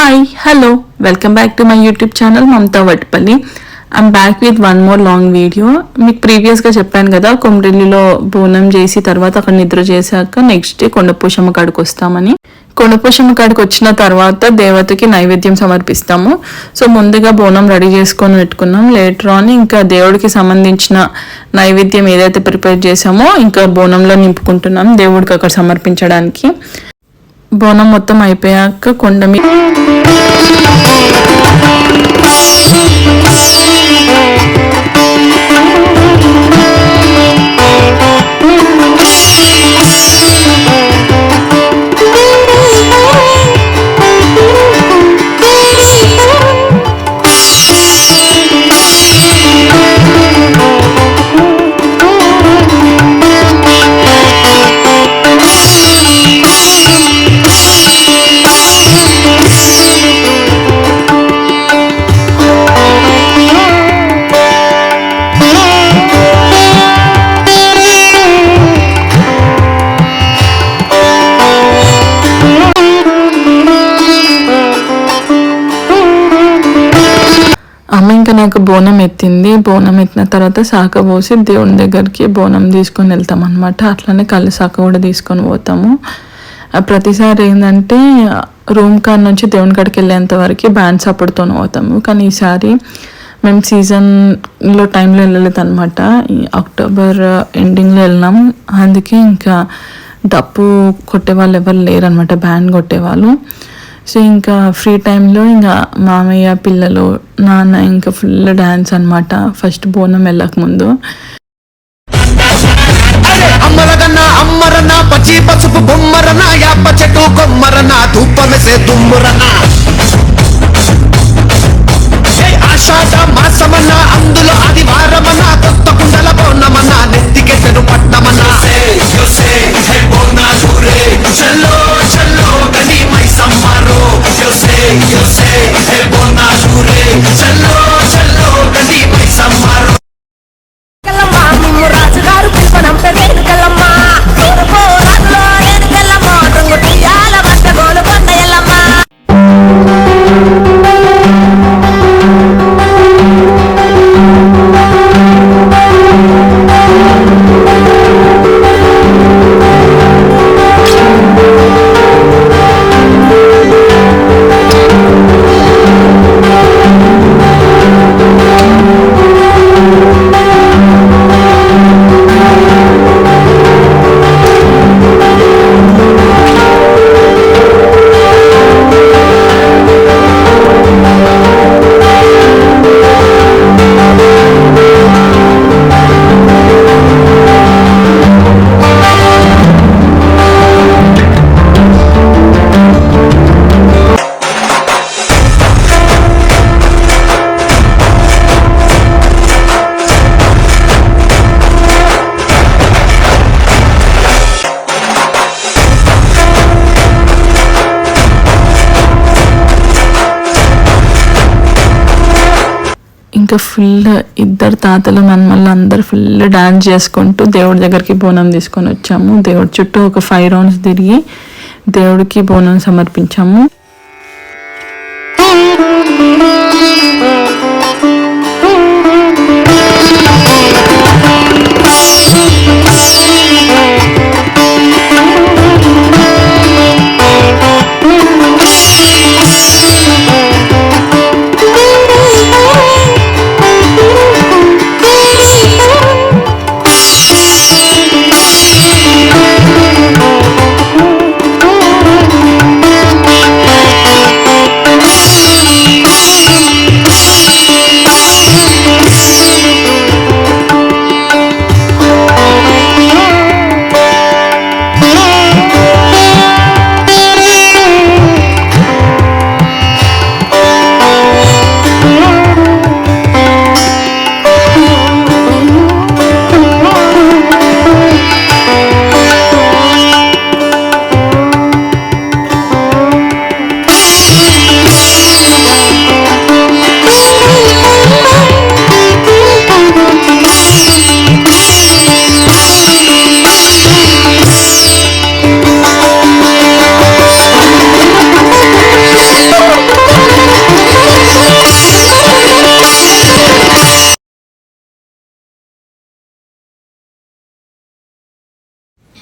Hi hello welcome back to my YouTube channel Mamata Vatpalli. I'm back with one more long video. మీకు ప్రీవియస్గా చెప్పాను కదా, కొమరెల్లిలో బోనం చేసి తర్వాత అక్కడ నిద్ర చేశాక నెక్స్ట్ డే కొండపోషమ్మ కాడికి వస్తామని. కొండపోషమ్మ కాడికి వచ్చిన తర్వాత దేవతకి నైవేద్యం సమర్పిస్తాము. సో ముందుగా బోనం రెడీ చేసుకొని పెట్టుకున్నాం. లేటర్ ఆన్ ఇంకా దేవుడికి సంబంధించిన నైవేద్యం ఏదైతే ప్రిపేర్ చేసామో ఇంకా బోనంలో నింపుకుంటున్నాం దేవుడికి అక్కడ సమర్పించడానికి. బోనం మొత్తం అయిపోయాక కొండ మీద అమ్మ ఇంకా నాకు బోనం ఎత్తింది. బోనం ఎత్తిన తర్వాత శాఖ పోసి దేవుని దగ్గరికి బోనం తీసుకొని వెళ్తాం అనమాట. అట్లనే కళ్ళు శాఖ కూడా తీసుకొని పోతాము. ప్రతిసారి ఏంటంటే రూమ్ కాడ నుంచి దేవుని కాడికి వెళ్ళేంత వరకు బ్యాండ్ సపోర్ట్తో పోతాము. కానీ ఈసారి మేము సీజన్లో టైంలో వెళ్ళలేదు అనమాట. అక్టోబర్ ఎండింగ్లో వెళ్ళినాం. అందుకే ఇంకా డప్పు కొట్టేవాళ్ళు ఎవరు లేరనమాట, బ్యాండ్ కొట్టేవాళ్ళు. సో ఇంకా ఫ్రీ టైంలో ఇంకా మామయ్య పిల్లలు నాన్న ఇంకా ఫుల్ డ్యాన్స్ అనమాట ఫస్ట్ బోనం వెళ్ళక ముందు. అమ్మరగన్న అమ్మరన్న పచ్చి పసుపు బొమ్మరన యాప చెట్టు కొమ్మరన ధూపమెసే తుమ్మురన ఆషాఢ మాసమన్న అందులో ఆదివారమన్న కొత్త కుండల బోనమన్న నెత్తికెట్టను పట్టమన్న చల్లో చల్లో గని మైసమ్మారో చల్లో చల్లో గని మైసమ్మారో రాజుగారు పిలుపనంటే వేడుకల్లమ్మా రాజులో వేడుకల్లమ్మా రంగు తీయాల బట్టగోలు కొండ ఎల్లమ్మా. ఇంకా ఫుల్ ఇద్దరు తాతలు మనమల్ని అందరు ఫుల్ డాన్స్ చేసుకుంటూ దేవుడి దగ్గరికి బోనం తీసుకొని వచ్చాము. దేవుడి చుట్టూ ఒక 5 రౌండ్స్ తిరిగి దేవుడికి బోనం సమర్పించాము.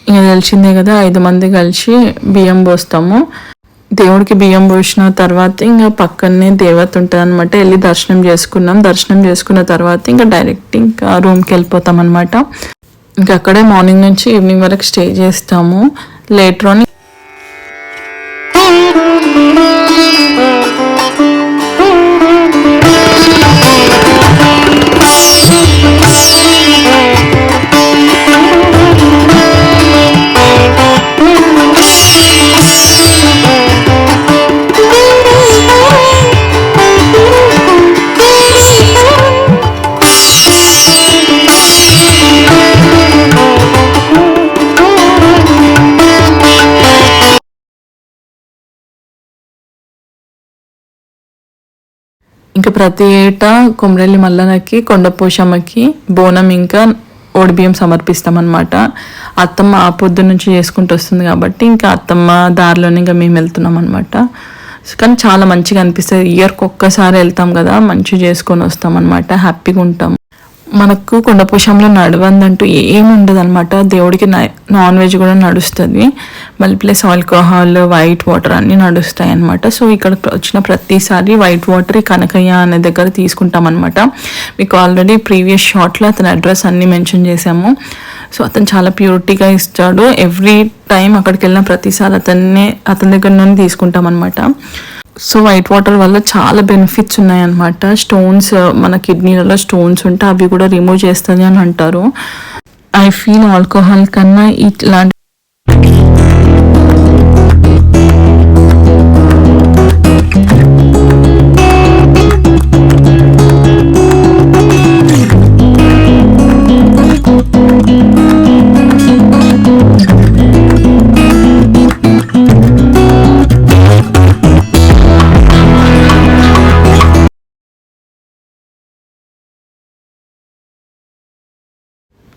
ఇంకా తెలిసిందే కదా 5 మంది కలిసి బియ్యం పోస్తాము. దేవుడికి బియ్యం పోసిన తర్వాత ఇంకా పక్కనే దేవత ఉంటుంది అనమాట. వెళ్ళి దర్శనం చేసుకున్నాం. దర్శనం చేసుకున్న తర్వాత ఇంకా డైరెక్ట్ ఇంకా రూమ్కి వెళ్ళిపోతాం అనమాట. ఇంకా అక్కడే మార్నింగ్ నుంచి ఈవినింగ్ వరకు స్టే చేస్తాము. లేటర్ ఆన్ ఇంకా ప్రతి ఏటా కొమరెల్లి మల్లన్నకి కొండపోషమ్మకి బోనం ఇంకా ఓడిబియ్యం సమర్పిస్తామన్నమాట. అత్తమ్మ ఆ పొద్దు నుంచి చేసుకుంటూ వస్తుంది కాబట్టి ఇంకా అత్తమ్మ దారిలోనే ఇంకా మేము వెళ్తున్నాం అనమాట. కానీ చాలా మంచిగా అనిపిస్తుంది. ఇయర్కి ఒక్కసారి వెళ్తాం కదా, మంచిగా చేసుకొని వస్తాం అనమాట. హ్యాపీగా ఉంటాం. మనకు కొండపోషంలో నడవందంటూ ఏమి ఉండదు అనమాట. దేవుడికి నాన్ వెజ్ కూడా నడుస్తుంది. మళ్ళీ ప్లస్ ఆల్కహాల్, వైట్ వాటర్ అన్నీ నడుస్తాయి అనమాట. సో ఇక్కడ వచ్చిన ప్రతిసారి వైట్ వాటర్ కనకయ్య అనే దగ్గర తీసుకుంటాం అనమాట. మీకు ఆల్రెడీ ప్రీవియస్ షార్ట్లో అతని అడ్రస్ అన్నీ మెన్షన్ చేశాము. సో అతను చాలా ప్యూరిటీగా ఇస్తాడు. ఎవ్రీ టైం అక్కడికి వెళ్ళిన ప్రతిసారి అతని దగ్గర నుండి తీసుకుంటాం అనమాట. సో వైట్ వాటర్ వల్ల చాలా బెనిఫిట్స్ ఉన్నాయన్నమాట. స్టోన్స్, మన కిడ్నీలలో స్టోన్స్ ఉంటే అవి కూడా రిమూవ్ చేస్తుంది అని అంటారు. ఐ ఫీల్ ఆల్కహాల్ కన్నా ఇట్లాంటి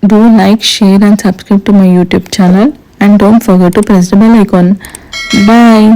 Do like, share and subscribe to my YouTube channel, and don't forget to press the bell icon. Bye.